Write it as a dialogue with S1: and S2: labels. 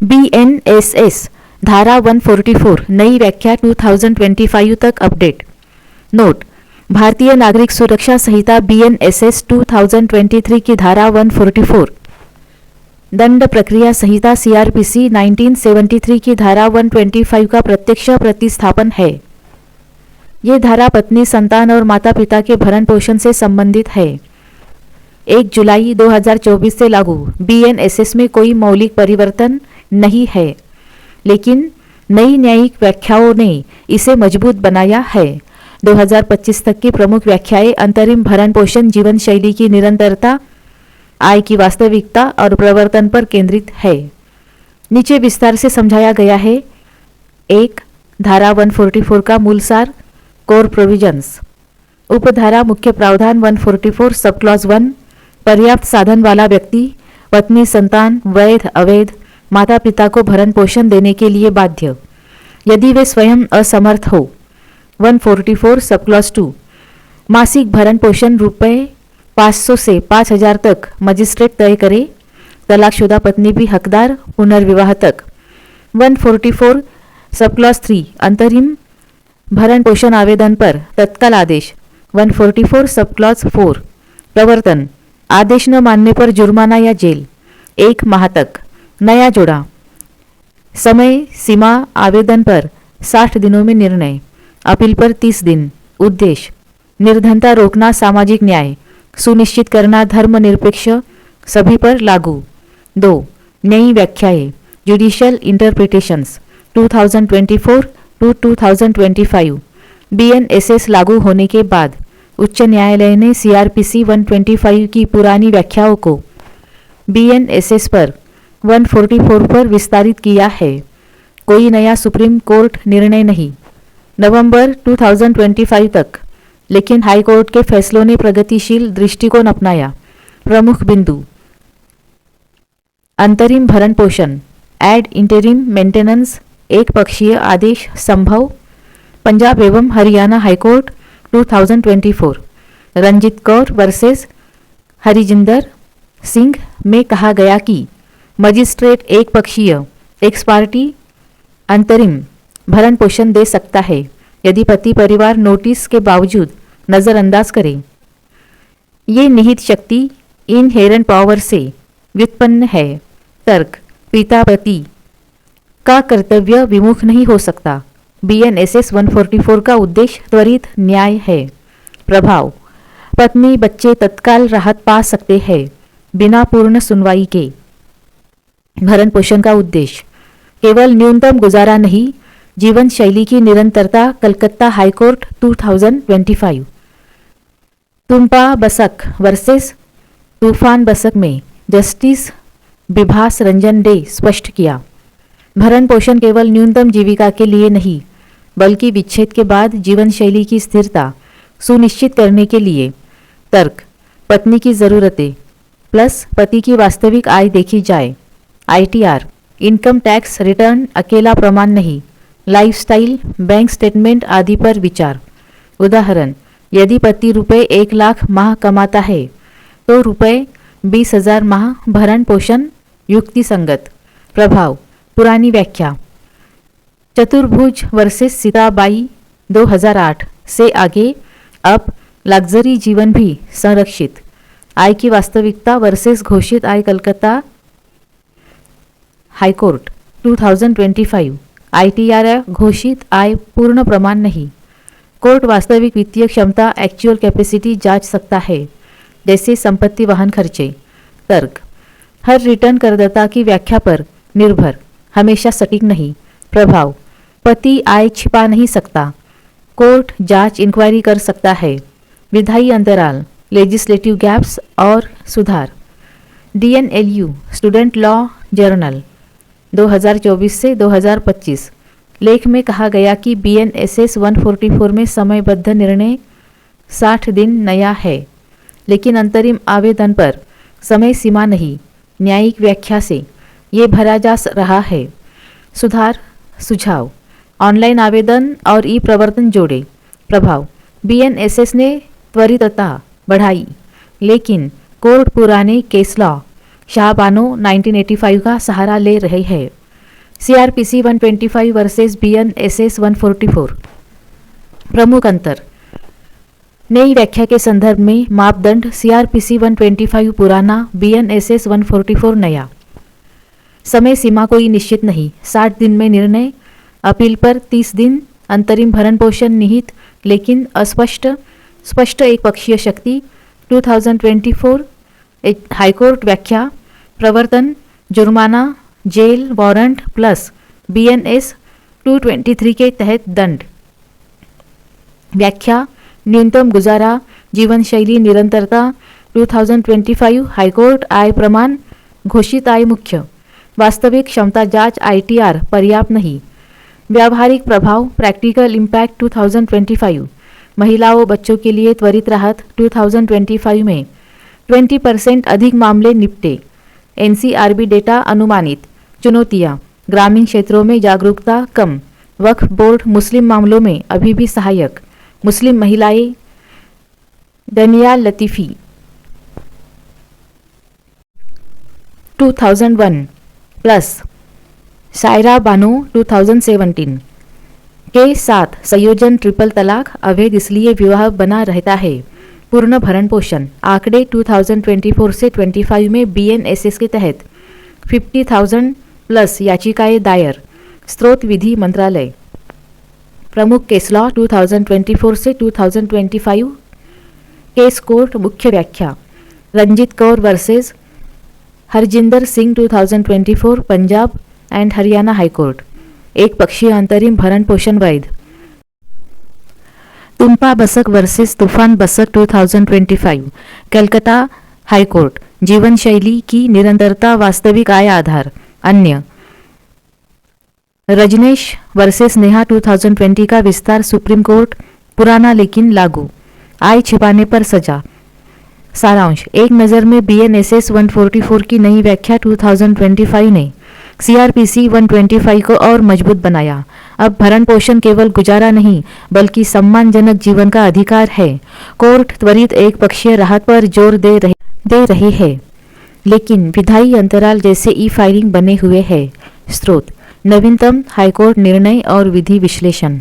S1: BNSS धारा 144 नई व्याख्या 2025 तक अपडेट। नोट: भारतीय नागरिक सुरक्षा संहिता BNSS 2023 की धारा 144, दंड प्रक्रिया संहिता CRPC 1973 की धारा 125 का प्रत्यक्ष प्रतिस्थापन है। ये धारा पत्नी, संतान और माता पिता के भरण पोषण से संबंधित है। 1 जुलाई 2024 से लागू BNSS में कोई मौलिक परिवर्तन नहीं है, लेकिन नई न्यायिक व्याख्याओं ने इसे मजबूत बनाया है। 2025 तक की प्रमुख व्याख्याएं अंतरिम भरण पोषण जीवन शैली की निरंतरता, आय की वास्तविकता और प्रवर्तन पर केंद्रित है। नीचे विस्तार से समझाया गया है। 1. धारा 144 का मूल सार, कोर प्रोविजंस। उपधारा मुख्य प्रावधान 144 सब क्लॉज 1, पर्याप्त साधन वाला व्यक्ति पत्नी, संतान, वैध अवैध माता पिता को भरण पोषण देने के लिए बाध्य, यदि वे स्वयं असमर्थ हो। 144 सब क्लॉज 2, मासिक भरण पोषण रुपए 500 से 5000 तक मजिस्ट्रेट तय करे, तलाकशुदा पत्नी भी हकदार, पुनर्विवाह तक। 144 सब क्लॉज 3, अंतरिम भरण पोषण आवेदन पर तत्काल आदेश। 144 सब क्लॉज 4, प्रवर्तन, आदेश न मानने पर जुर्माना या जेल 1 माह तक। नया जोड़ा, समय सीमा आवेदन पर 60 दिनों में निर्णय, अपील पर 30 दिन। उद्देश्य: निर्धनता रोकना, सामाजिक न्याय सुनिश्चित करना, धर्मनिरपेक्ष सभी पर लागू। 2. नई व्याख्याएं, जुडिशियल इंटरप्रिटेशंस 2024 टू 2025। BNSS लागू होने के बाद उच्च न्यायालय ने CRPC 125 की पुरानी व्याख्याओं को BNSS पर 144 पर विस्तारित किया है। कोई नया सुप्रीम कोर्ट निर्णय नहीं। नवंबर 2025 तक, लेकिन हाई कोर्ट के फैसलों ने प्रगतिशील दृष्टिकोण अपनाया। प्रमुख बिंदु: अंतरिम भरण पोषण, एड इंटरिम मेंटेनेंस, एक पक्षीय आदेश संभव। पंजाब एवं हरियाणा हाईकोर्ट 2024, रंजीत कौर वर्सेस हरिजिंदर सिंह में कहा गया कि मजिस्ट्रेट एक पक्षीय एक्स पार्टी अंतरिम भरण पोषण दे सकता है यदि पति परिवार नोटिस के बावजूद नज़रअंदाज करे। ये निहित शक्ति इनहेरेंट पावर से व्युत्पन्न है। तर्क: पिता पति का कर्तव्य विमुख नहीं हो सकता। BNSS 144 का उद्देश्य त्वरित न्याय है। प्रभाव: पत्नी बच्चे तत्काल राहत पा सकते हैं बिना पूर्ण सुनवाई के। भरण पोषण का उद्देश्य केवल न्यूनतम गुजारा नहीं, जीवन शैली की निरंतरता। कलकत्ता हाईकोर्ट 2025। तुम्पा बसक वर्सेस तूफान बसक में जस्टिस विभास रंजन डे स्पष्ट किया, भरण पोषण केवल न्यूनतम जीविका के लिए नहीं, बल्कि विच्छेद के बाद जीवन शैली की स्थिरता सुनिश्चित करने के लिए। तर्क: पत्नी की ज़रूरतें प्लस पति की वास्तविक आय देखी जाए। ITR, इनकम टैक्स रिटर्न अकेला प्रमाण नहीं, लाइफस्टाइल, बैंक स्टेटमेंट आदि पर विचार। उदाहरण: यदि पति रुपए 1 लाख माह कमाता है तो रुपए 20,000 माह भरण पोषण युक्ति संगत। प्रभाव: पुरानी व्याख्या चतुर्भुज वर्सेस सीताबाई 2008 से आगे अब लग्जरी जीवन भी संरक्षित। आय की वास्तविकता वर्सेस घोषित आय कलकत्ता हाईकोर्ट 2025। ITR, घोषित आय पूर्ण प्रमाण नहीं, कोर्ट वास्तविक वित्तीय क्षमता एक्चुअल कैपेसिटी जांच सकता है, जैसे संपत्ति वहन खर्चे। तर्क: हर रिटर्न करदाता की व्याख्या पर निर्भर, हमेशा सटीक नहीं। प्रभाव: पति आय छिपा नहीं सकता, कोर्ट जांच इंक्वायरी कर सकता है। विधायी अंतराल, लेजिस्लेटिव गैप्स और सुधार। DNLU स्टूडेंट लॉ जर्नल 2024 से 2025 लेख में कहा गया कि BNSS 144 में समयबद्ध निर्णय 60 दिन नया है, लेकिन अंतरिम आवेदन पर समय सीमा नहीं। न्यायिक व्याख्या से ये भरा जा रहा है। सुधार सुझाव: ऑनलाइन आवेदन और ई प्रवर्तन जोड़े। प्रभाव: BNSS ने त्वरितता बढ़ाई, लेकिन कोर्ट पुराने केस लॉ शाहबानो 1985 का सहारा ले रहे हैं। CRPC 125 versus BNSS 144। प्रमुख अंतर। नई व्याख्या के संदर्भ में मापदंड CRPC 125 पुराना, BNSS 144 नया। समय सीमा कोई निश्चित नहीं, 60 दिन में निर्णय, अपील पर 30 दिन, अंतरिम भरण पोषण निहित लेकिन अस्पष्ट, स्पष्ट एक पक्षीय शक्ति। 2024 हाईकोर्ट व्याख्या, प्रवर्तन, जुर्माना, जेल वारंट प्लस BNS 223 के तहत दंड। व्याख्या, न्यूनतम गुजारा, जीवन शैली निरंतरता। 2025 हाईकोर्ट आय प्रमाण, घोषित आय मुख्य, वास्तविक क्षमता जांच ITR पर्याप्त नहीं। व्यावहारिक प्रभाव, प्रैक्टिकल इम्पैक्ट 2025, महिलाओं बच्चों के लिए त्वरित राहत। 2025 में 20% अधिक मामले निपटे। NCRB डेटा अनुमानित। चुनौतियाँ, ग्रामीण क्षेत्रों में जागरूकता कम, वक्फ बोर्ड मुस्लिम मामलों में अभी भी सहायक, मुस्लिम महिलाएं। दनियाल लतीफ़ी 2001 प्लस सायरा बानो 2017 के साथ संयोजन ट्रिपल तलाक अवैध इसलिए विवाह बना रहता है। पूर्ण भरण पोषण, आंकड़े 2024 से 25 में BNSS के तहत 50,000 प्लस याचिकाएं दायर। स्रोत विधि मंत्रालय। प्रमुख केस लॉ 2024 से 2025। केस कोर्ट मुख्य व्याख्या, Ranjit Kaur versus Harjinder Singh 2024 Punjab and Haryana high court. एक पक्षीय अंतरिम भरण पोषण वैध। तुम्पा बसक वर्सेस तूफान बसक 2025 कलकत्ता हाईकोर्ट। जीवन शैली की निरंतरता, वास्तविक आय आधार। अन्य। रजनेश वर्सेस नेहा 2020 का विस्तार सुप्रीम कोर्ट, पुराना लेकिन लागू, आय छिपाने पर सजा। सारांश, एक नज़र में BNSS 144 की नई व्याख्या 2025 ने CRPC 125 को और मजबूत बनाया। अब भरण पोषण केवल गुजारा नहीं बल्कि सम्मानजनक जीवन का अधिकार है। कोर्ट त्वरित एक पक्षीय राहत पर जोर दे रही है, लेकिन विधायी अंतराल जैसे E-फाइलिंग बने हुए हैं। स्रोत, नवीनतम हाईकोर्ट निर्णय और विधि विश्लेषण।